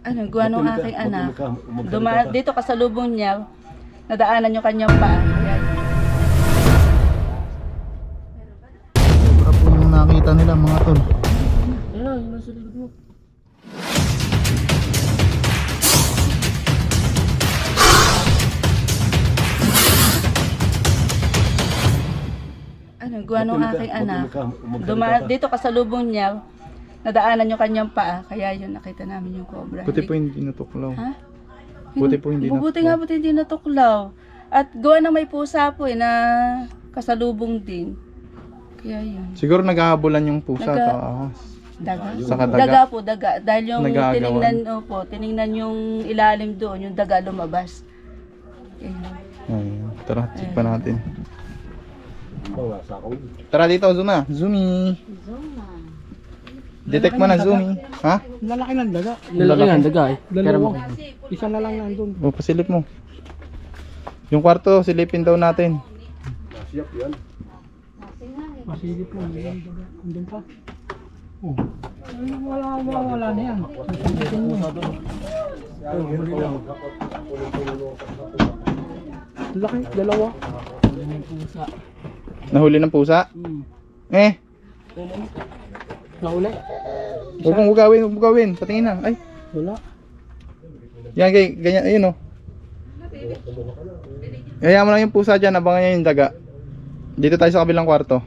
Ano, gawa nung aking anak. Dito kasalubong niya, nadaanan yung kanyang paa. Ayan. Sobra po yung nakita nila mga tol. Ayun, yun nasa likod mo. Ano, gawa nung aking anak. Dito kasalubong niya, nadaanan yung kanyang paa. Kaya yun, nakita namin yung cobra. Buti po hindi natuklaw. Ha? Buti po hindi Buti nga buti hindi natuklaw. At gawa na may pusa po na kasalubong din. Kaya yun. Siguro naghahabulan yung pusa Naga- at ahas. Daga? Saka Daga po, daga. Dahil yung Nagagawan. tiningnan yung ilalim doon, yung daga lumabas. Ayun. Ayun. Tara, check pa natin. Tara dito, Zuma. Zumi. Detect mo na, Zumi. Ha? Lalaki ng daga. Lalaki nga, daga eh. Dalawa. Isa na lang nandun. O, pasilip mo. Yung kwarto, silipin daw natin. Masigit mo. Andun pa. Oh. Ay, wala na yan. Sasabitin mo. Laki, dalawa. Nahuli ng pusa? Eh, Nauli. huwag mong ugawin, huwag mong ugawin. Patingin na. Ay, Wala. yan, ganyan, ayun o. Kaya mo lang yung pusa dyan, abangan niya yung daga. Dito tayo sa kabilang kwarto.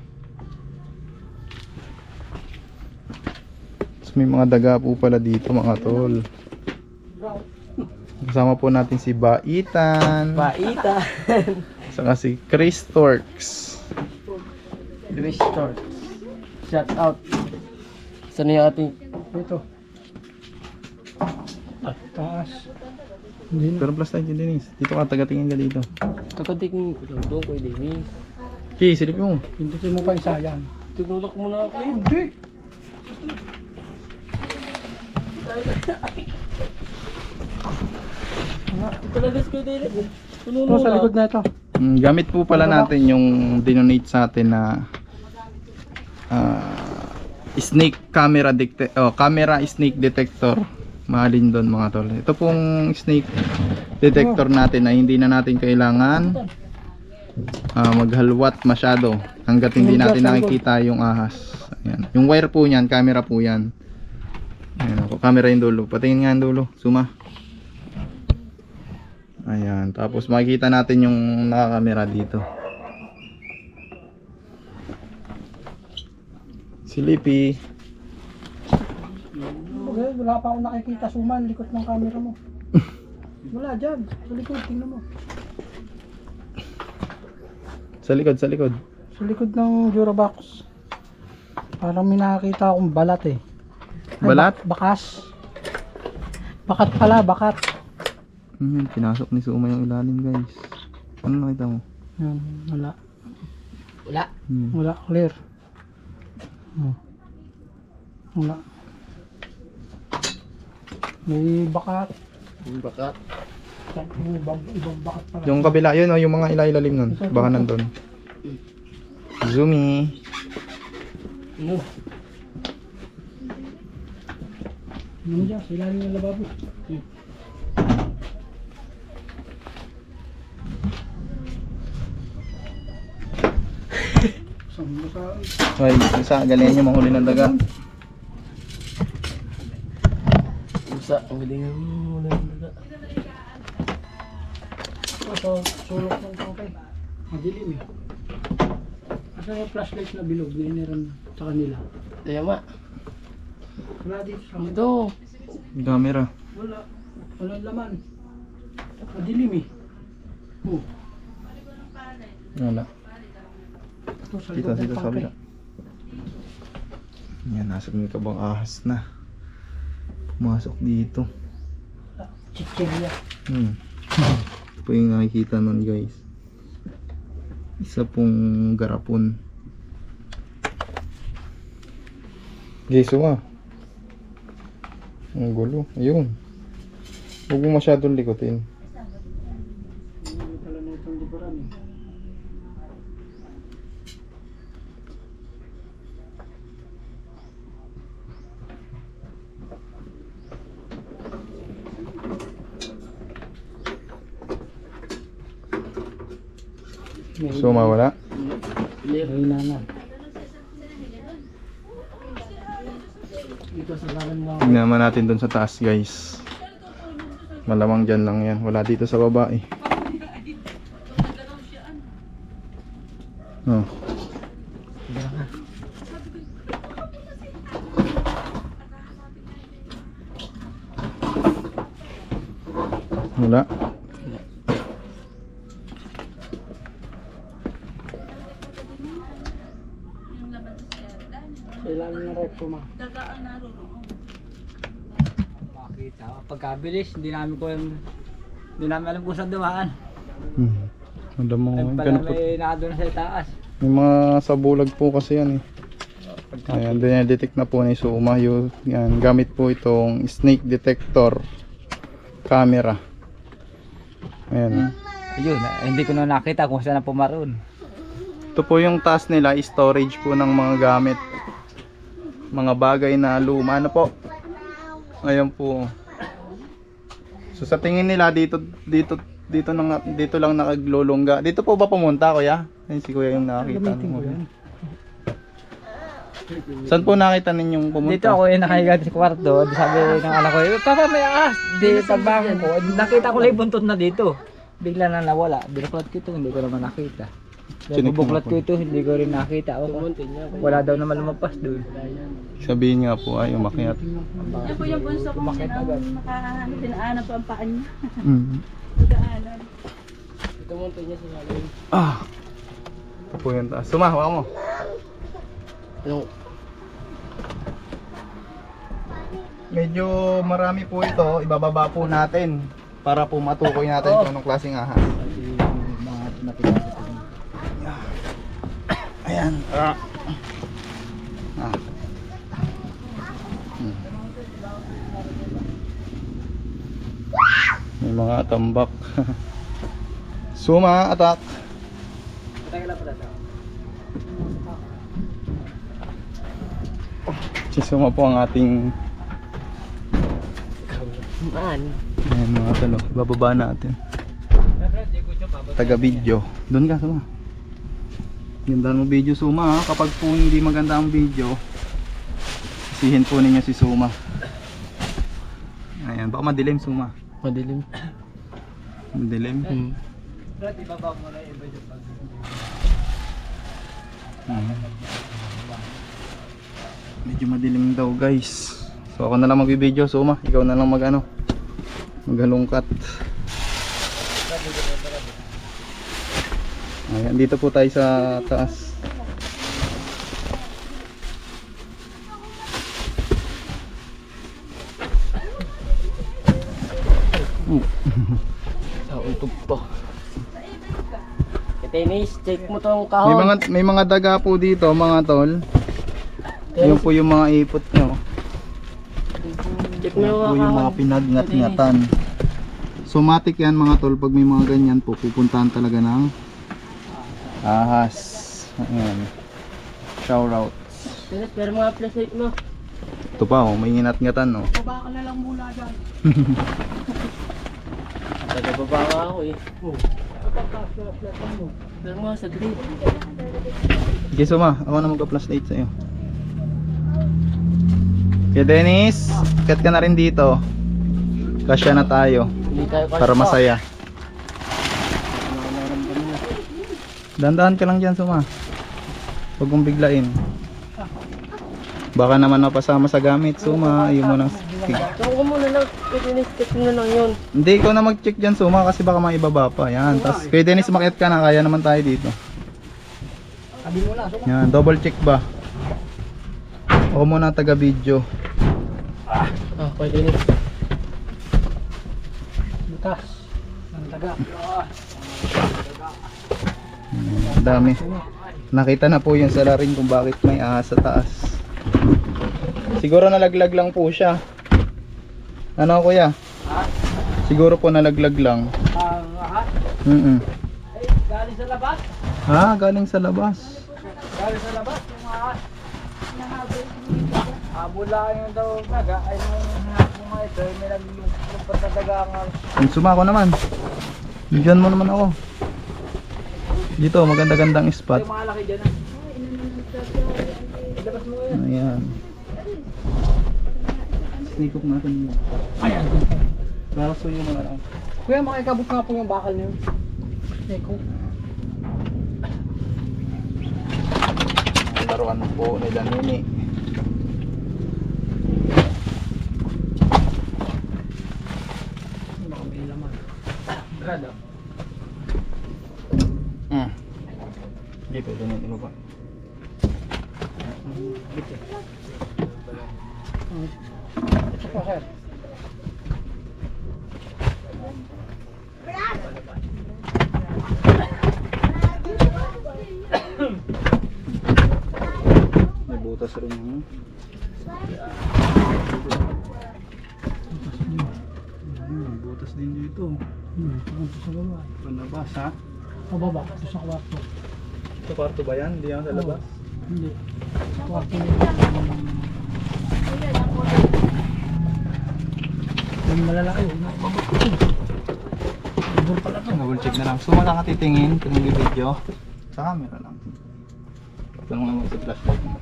So, may mga daga po pala dito mga tol. Kasama po natin si Baitan. Paita. Saka si Chris Torx. Restore. Shout out. Saan yung ating... Ito. Taas. Hindi na. Pero plus tayo Denise. Dito ka, tagatingin ka dito. Kakating doon ko Dennis. Okay, silip mo. Pindutin mo pa isa yan. Tinulak mo na ako eh. Hindi. Talagas ko Dennis. Ito sa likod na ito. Gamit po pala natin yung dinonate sa atin na snake camera camera snake detector. Mahalin doon mga tol. Ito pong snake detector natin na hindi na natin kailangan maghalwat masyado hanggat hindi natin nakikita yung ahas. Ayan. Yung wire po niyan, camera po yan. Ayan ako, camera yung dulo. Patingin nga yung dulo, Suma. Ayan, tapos makikita natin yung nakakamera dito. Si Lippy. Okay, wala pa akong nakikita suman likod ng camera mo. Wala dyan. Sa likod, tingnan mo. Sa likod, sa likod. Sa likod ng Durabox. Parang may nakakita akong balat eh. Ay, Balat? Bakas. Bakat pala, bakat. Pinasok ni Suma yung ilalim guys. Ano nakita mo? Yan, wala. Wala. Wala, clear. Oh. Wala. May bakat. Bakat. May ibang bakat pala. Yung kabila, yun yung mga ilailalim nun. Baka nandun. Zoomy. Ano? Ano dyan? Sa ilalim ng lababo. Ay, isa, galing nyo manghuli ng daga. Usa, ang galing mo wala ng daga. Ito, sa sulok ng tangkay. Madilim eh. Asa yung flashlight na bilog na iniran sa kanila? Tama. Wala dito sa Ito. Camera. Wala. Walang laman. Madilim eh. Oh. Wala. Ito sa Kita likod ng dito sa tangkay. kabila. Yan, nasa may kabang ahas na. Pumasok dito. Chichirya. Ito po yung nakikita nun guys. Isa pong garapon. Guys, ang gulo. Ayun. Huwag mo masyadong likotin. Hindi pala na itong liburan eh. Suma wala. Mahina na. Dito sa kanan mo. Tingnan naman natin doon sa taas guys. Malamang dyan lang yan. Wala dito sa baba eh. Oh. Wala. Kailangan ng recto ma. Makita. Pagkabilis, hindi namin alam kung saan dumaan. Alam mo, Ay pala may naadun sa taas. may mga sabulag po kasi yan eh. Ayan, dinedetect na po ni Suma. Yan, gamit po itong snake detector camera. Ayan. Ayun, hindi ko na nakita kung saan na pumaroon. Ito po yung task nila, storage po ng mga gamit. Mga bagay na luma. Ano po? Ayan po. So sa tingin nila dito lang nakaglulungga. Dito po ba pumunta, kuya? Ayun si kuya yung nakakita. Saan po nakita ninyong pumunta? Dito ako yung nakahiga sa kwarto. Sabi ng anak ko, Papa may ahas. Di pagbangon ko, nakita ko lang yung buntot na dito. Bigla na nawala. Binuklat ko ito, hindi ko naman nakita. Chinik mo Bubuklat po. ko ito, hindi ko rin nakita. Wala daw naman lumabas doon. Sabihin nga po ay umakyat. Yan po yung bunso ko Umakyat agad. dinaanan po ang paa niya. Mm. Daanan. Tumunto niya sa lalim. Ah. Ito po yung taas. Sumahawa mo. Ano? Medyo marami po ito. Ibababa po natin para po matukoy natin kung anong klaseng ahas. Ayan. Ah. May mga tambak. Suma, attack. Si Suma po ang ating ayan mga talo. Bababa natin. Taga video. Doon ka Suma. Ganda mo video Suma ha. Kapag po hindi maganda ang video, isihin po ninyo si Suma. Ayan, baka madilim Suma. Madilim. Madilim. Medyo madilim daw guys. So ako na lang magbibideo Suma. Ikaw na lang maghalungkat. Ayan, dito po tayo sa taas. Sa untog pa. Tenis, check mo tong kahon. May mga daga po dito mga tol. Yun po yung mga ipot nyo. Check mo Yan po yung mga kahon. pinagngat-ngatan. Somatic yan mga tol. Pag may mga ganyan po, pupuntahan talaga ng ahas. Ayan. Shoutout. Tenis, pero mga flashlight mo. Ito pa oh, may nginat-ngatan oh. Baba ka na lang muna dyan. Tagababa nga ako eh. Kapag-flashlight mo. Pero mga sa grid. Okay Suma, ako na magka-flashlight sa'yo. Kaya Dennis, kat ka na rin dito. Kasya na tayo. Hindi tayo kasi Para masaya. Dandahan ka lang dyan Suma. Huwag mong biglain. Baka naman mapasama sa gamit Suma. Ayaw mo nang So ko muna lang. Tenis, check mo na lang yun. hindi ikaw na mag-check dyan Suma kasi baka maibaba pa. Yan. Tapos kay Dennis makiat ka na. Kaya naman tayo dito. Sabi mo na, suma. Yan. Double check ba? Ako muna taga video. Okay, Tenis. Butas. Ng taga. Ang dami. Nakita na po yung salarin kung bakit may ahas sa taas. Siguro nalaglag lang po siya. Ano kuya? Siguro po nalaglag lang. Ang ahas. Ay, galing sa labas. Ha? Galing sa labas. Galing sa labas, yung ahas. Habol lang yung daw naga. Ay, nung hapon nga ito, may naglumpat na daga ang Sumako naman. Bigyan mo naman ako. Dito, maganda-gandang spot. Yung mga laki dyan ah. Labas mo yan. Ayan. Sneak up natin yun. Ayan. Kasuyo mo na lang. Kuya, makikabot nga po yung bakal niyo. Eko. Ang laruan po nila Nini. Baka may laman. Grado. Hindi pwede nyo ibaba. Ito po, sir. May butas rin yun. May butas din dito. Ito sa baba. Panabas ha? Sa baba, ito sa kwarto. Sa kwarto ba yan? Hindi yan sa labas? Hindi. Kwarto niya. Yung malalaki. Ibon pala to. Double check na lang. So wala ka titingin kung may video. Sa camera lang. Ito naman sa flashlight mo.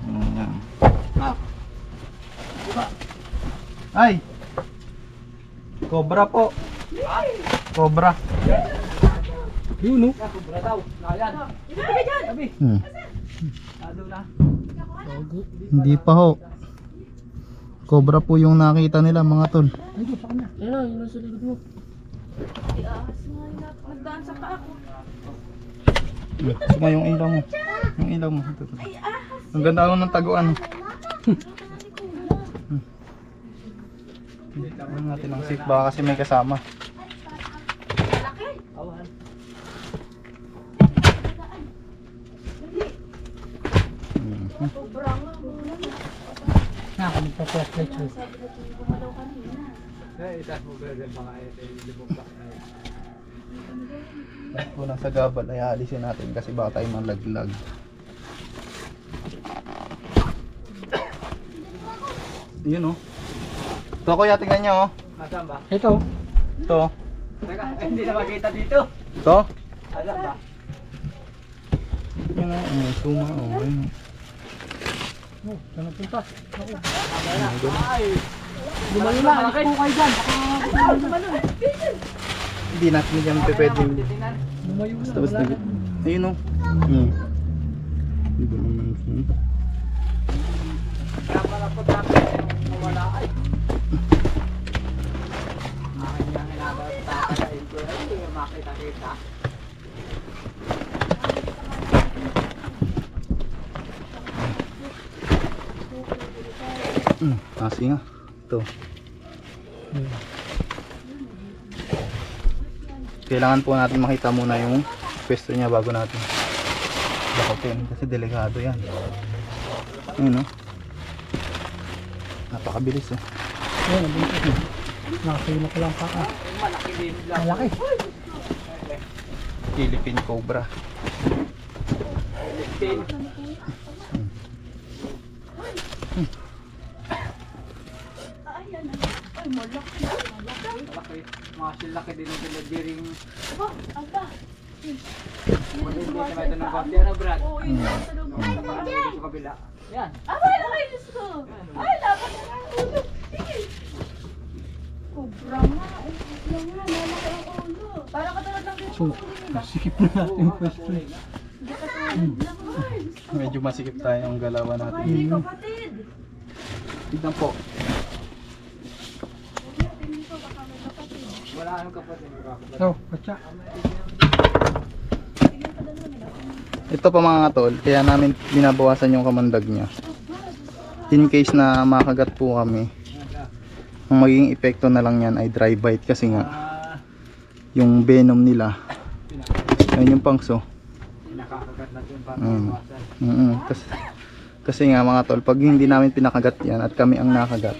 Ayan. Ay! Cobra po. Cobra. Yun no? Kubra daw. Nakayan. Sabi. Lado na. Hindi pa ho. Cobra po yung nakita nila mga tol. Ay, doon sa kanya. Ayun na, yun na sa likod mo. Nagdaan sa paa ko. Suma yung ilaw mo. Yung ilaw mo. Ito, ito. Ang ganda lang ng taguan. Tignan natin ang safe baka kasi may kasama. Awan. Naka, magpa-flashlight siya. Kung nasa gabal ay aalisin natin kasi baka tayo malaglag. Yun oh. Ito kuya, tingnan nyo oh. Nasaan ba? Ito. Ito. Teka, hindi na makita dito. Ito. Alam ba? Yun oh. Suma oh. Ayun. Oh, saan napunta? Ay! Lumalo na, alis po kayo dyan. Hindi natin yan pwede. Lumayo na, Tapos wala na. ayun oh. Diba naman Kaya pala po dati yung wala ay. Akin niya hinabatayin ko. Ay, makita-kita. Kasi nga. Ito. Kailangan po natin makita muna yung pwesto niya bago natin lakotin kasi delikado yan. Ayun oh. Napakabilis oh. Ayun, nabuntot. Nakasilok lang pa ka. Malaki din lang. Malaki. Philippine Cobra. Malaki. Mga silaki din ang pinag-diring. Aba. Hindi naman ito ng konti. Ano, Brad? Oo, yun yung sa loob. Sa kabila. Yan. Ay, Diyos ko. Ay, dapat na ang ulo. Cobra nga. Ay, cobra nga. Malaki ang ulo. Para katulad ng dito. Sikip na natin pwesto. Hindi katulad lang. Ay, Medyo masikip tayo ang galawan natin. hindi kapatid. Tignan po. Tingin ko baka may kapatid. Wala anong kapatid. So, katsa. Ito pa mga tol, kaya namin binabawasan yung kamandag niya. In case na makagat po kami, ang magiging epekto na lang yan ay dry bite kasi nga yung venom nila. Ayun yung pangso. Nakakagat natin para mawasan. Kasi nga mga tol, pag hindi namin pinakagat yan at kami ang nakagat,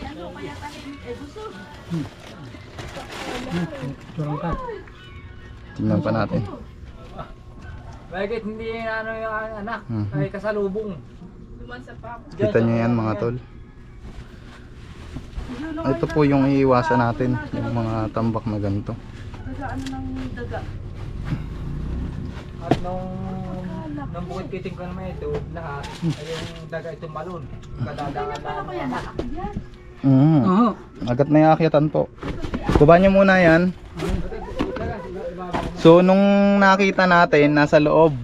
tingnan pa natin. Bakit hindi ano yung anak? Ay kasalubong. Duman sa pako. Kita nyo yan mga tol. Ito po yung iiwasan natin, yung mga tambak na ganito. Nagaano ng daga. At nung bukid kiting ko naman ito, lahat, ay yung daga ito malun. Kadadaan Oo. Agad na yung akyatan po. Baba nyo muna yan. So nung nakita natin, nasa loob.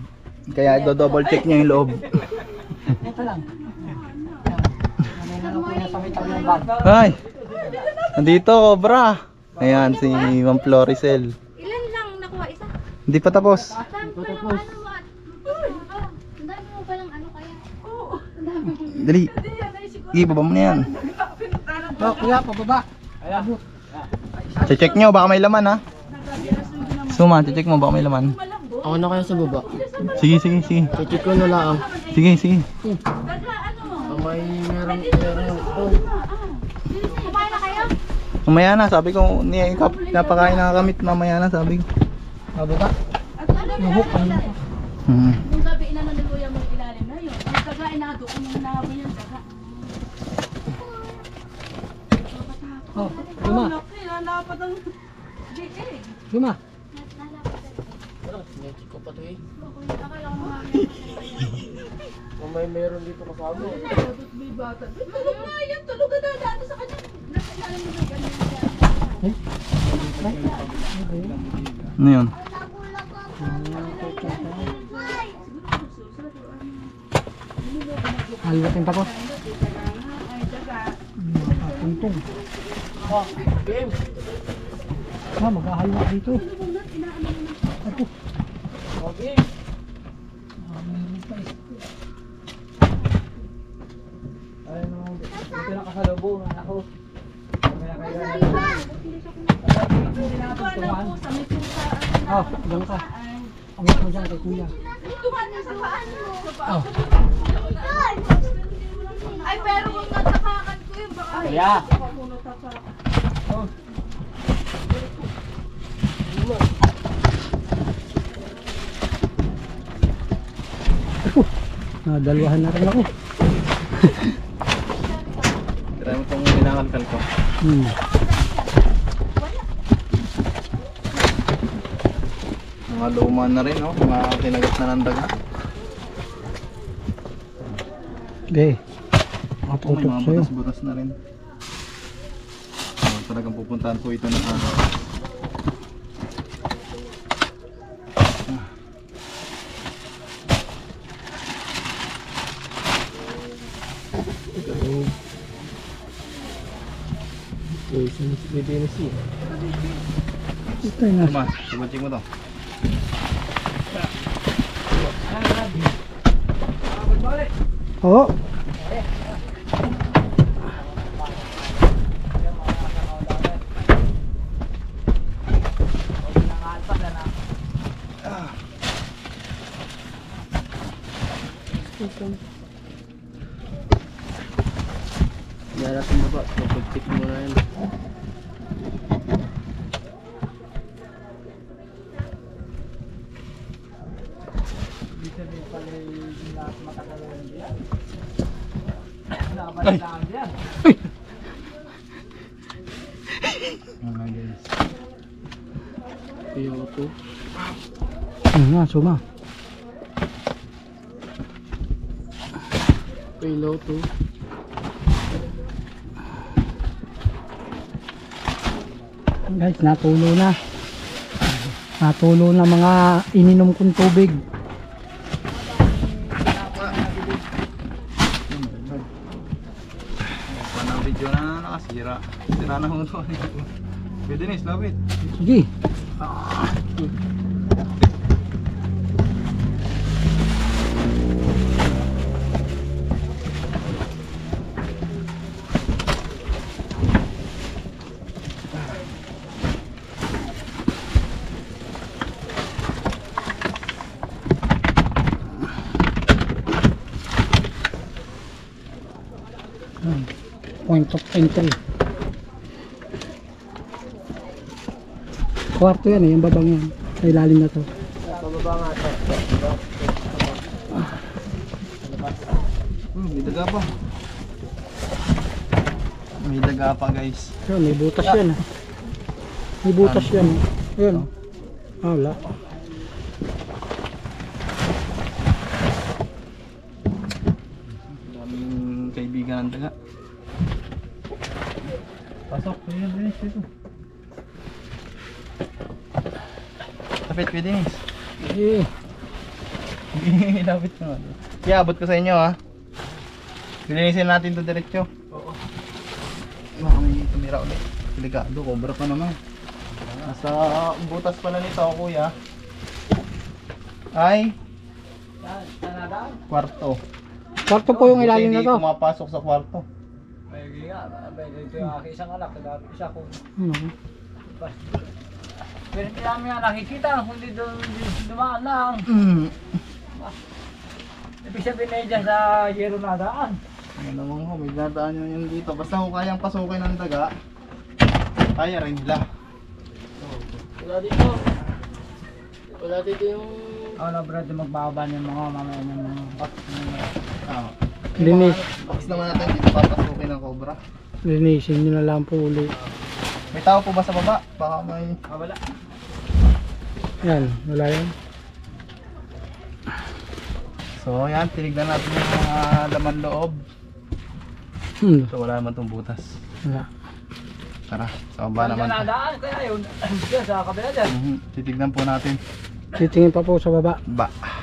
Kaya do-double check nyo yung loob. Ito lang. Ano po yung sa may tabi ng bag? Ay! Nandito, Cobra. Ayan, si Ma'am Floricel. Ilan lang nakuha? Isa? Hindi pa tapos. Dami pa lang ano mo. Ang dami mo palang ano kaya? Oo. Ang dami mo. Dali. Sige, baba mo na yan. Oh, kuya, pababa. Ayan. Check nyo, baka may laman ha. Suma, check mo, baka may laman. Ako na kaya sa baba. Sige, sige, sige. Check ko na lang. Sige, sige. May meron Kumain na kayo? Mamaya na, sabi ko, napakain na kamit mamaya na, sabi ko. Pababa. Nuhok ka na. Nung gabi inano ni Kuya mo ilalim na yun. Ang daga inado ko nung nahabol yung daga. Oh, Luma. Dapat ang GA. Luma. check ko pa to eh. Akala ko mga Kung may meron dito kasama. May bata. Tulog na yan. Tulog ka na dati sa kanya. Nasa ilalim mo na ganyan. Ano yun? Haliwatin pa ko. Puntong. Oh, game. Maghahaliwa dito. Ako. Oh, game. Ito na kasalubong, anak ko. Oh, diyan ka. Angat mo dyan kay kuya. Oh. Ay, pero kung natapakan ko yun, baka Kuya. Oh. Dalawahan na rin ako. Tira mo itong inakalkal ko. Mga luma na rin, oh. Mga kinagat na ng daga. Okay. May mga butas-butas na rin. Talagang pupuntahan po ito ng ano. Ito na. Tuma, subutin mo to. Oo. Yan natin baba. Pag-check mo na yan. Iyo to. Nga, suma. Payload to. Guys, natulo na. Natulo na mga ininom kong tubig. Paano ang video na nakasira? Sira na ho ito. Pwede na, slapit. Sige. Point of entry. Kwarto yan eh, yung babang yan. Sa ilalim na to. Pababa nga to. May daga pa. May daga pa, guys. Yun, may butas yan ah. May butas yan. Yun. Ah, wala. ka ng daga. Pasok, kuya Dennis dito. Tapit kuya Dennis. Eh, Lapit ka nga. Kaya abot ko sa inyo ha. Lilinisin natin ito diretso. Oo. Baka may tumira ulit. Delikado, cobra pa naman. Nasa butas pala nito kuya. Ay kwarto. kwarto po yung ilalim na Hindi to. pumapasok sa kwarto. May nga, ito yung aking isang anak, isa ko. Pero hindi namin nga nakikita, kundi doon dumaan lang. Ibig sabihin na dyan sa yero na daan. Ano naman ho, may dadaan nyo yun dito. Basta kung kayang pasukin ng daga, kaya rin nila. Wala dito. Wala dito yung... Ano brad, magbaba ng mga mamaya ng mga box. Linis. Box naman natin dito papasukin ng cobra. Linisin nyo na lang po ulit. May tao po ba sa baba? Baka may... Wala. Yan, wala yan. So yan, tinignan natin yung mga laman loob. So wala naman itong butas. Wala. Tara, sa baba naman. Diyan nadaan, kaya yun. Diyan sa kabila dyan. Titignan po natin. Titingin pa po sa baba.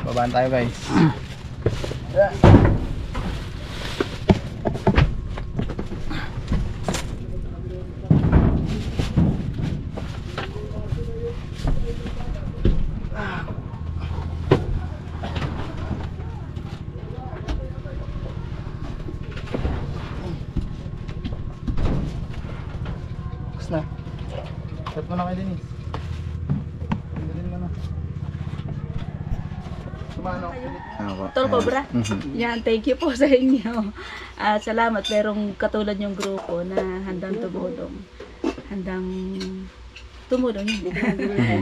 Babaan tayo guys. Tapos na. Shot mo na kayo Denise. Pindalin mo na. Sumano. Tol Cobra. Yan, thank you po sa inyo. At salamat, merong katulad yung grupo na handang tumulong. Handang tumulong.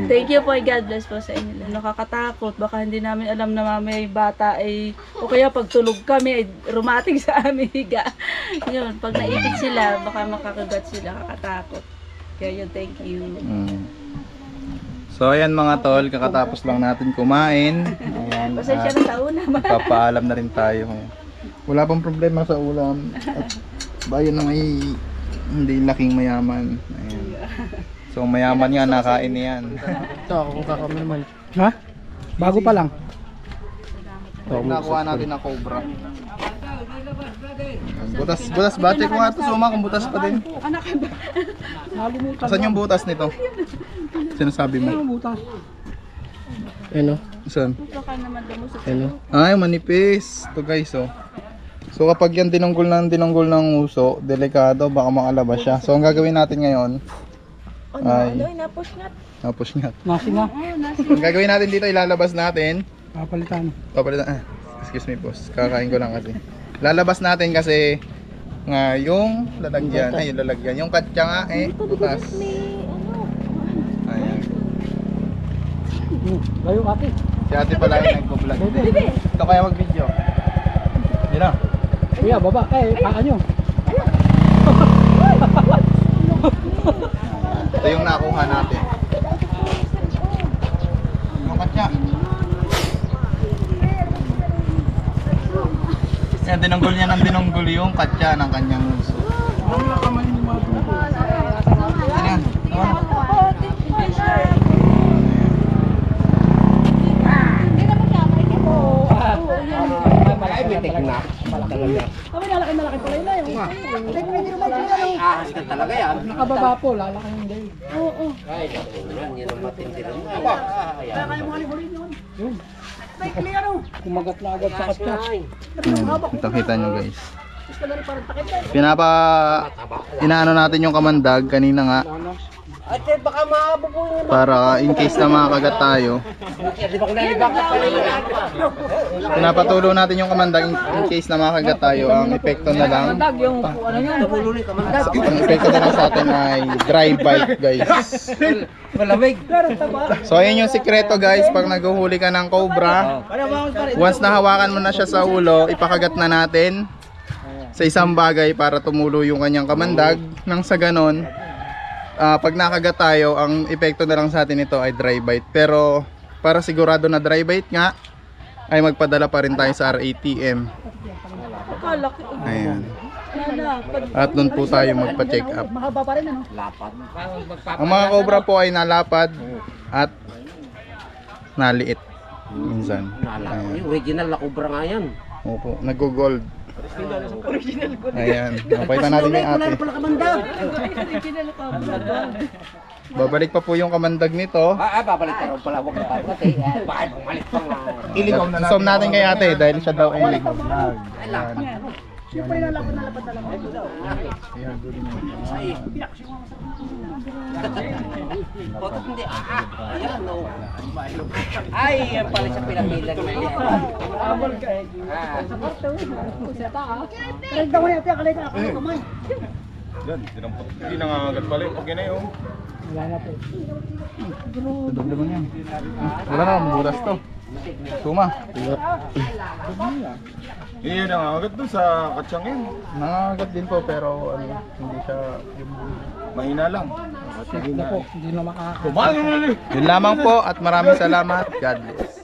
Thank you po, God bless po sa inyo. Nakakatakot, baka hindi namin alam na may bata ay, o kaya pag tulog kami ay rumating sa aming higa. Yun, pag naipit sila, baka makakagat sila, kakatakot. Kaya yun, thank you. So ayan mga tol, kakatapos lang natin kumain. Ayan, Pasensya na sa una. papaalam na rin tayo. Wala pang problema sa ulam. At bayan na may hindi laking mayaman. Ayan. So mayaman nga, nakain niyan. Ito ako kung kakamay naman. Ha? Bago pa lang. Nakuha natin na cobra. Butas bate ko nga ito. Suma kung butas pa din. Saan yung butas nito? Sinasabi mo? Butas. Ano? Saan? Baka naman lumusot. Ano? Ay, manipis. Ito guys, oh. So kapag yan dinunggol ng uso, delikado, baka makalabas siya. So ang gagawin natin ngayon ay napush nga. Nasi nga. Ang gagawin natin dito, ilalabas natin. Papalitan. Excuse me boss, kakain ko lang kasi. Lalabas natin kasi nga yung lalagyan, yung katya nga butas. Ayan. Layo ate. Si ate pala yung nagpo-vlog. Ito kaya mag-video. Yun na. Kuya, baba. Paa nyo. Ito yung nakuha natin. Yung katya. Yan, dinunggol niya ng dinunggol yung katya ng kanyang uso. Ayan. Nakababa po, lalaki yung day. Kumagat na agad sa katya. Kita nyo guys. Inaano natin yung kamandag kanina nga. Para in case na makakagat tayo. Pinapatulo natin yung kamandag in case na makakagat tayo. Ang epekto na lang, ang epekto na lang sa atin ay dry bite guys. So ayun yung sikreto guys, pag naguhuli ka ng cobra, once nahawakan mo na siya sa ulo, ipakagat na natin sa isang bagay para tumulo yung kanyang kamandag. Nang sa ganon, pag nakagat tayo, ang epekto na lang sa atin ito ay dry bite. Pero para sigurado na dry bite nga, ay magpadala pa rin tayo sa RATM. Ayan. At doon po tayo magpa-check up. Mahaba pa rin ano? Ang mga cobra po ay nalapad at naliit minsan. Ayan. Original na cobra nga yan. Opo, nag-gold. Ayan, napaitan natin kay ate. Babalik pa po yung kamandag nito. Babalik ka rin pala. Huwag na babalik eh. Bakit bumalik pa nga? Iligaw na natin. Zoom natin kay ate dahil siya daw ay ligaw. Bakit hindi? Ayan no. Ay, yan pala siya pinapilan niya. Kaligda ko na ito, kaligda ako ng kamay. Yan, hindi nangangagat pala. Okay na yun. Wala na po. Doble mo yan. Wala na, mabulas to. Suma. Iya nangangagat doon sa katsang yun. Nangangagat din po pero ano, hindi siya yung... Mahina lang. Sige na po, hindi na makaka... Kumain na. Yun lamang po at maraming salamat. God bless.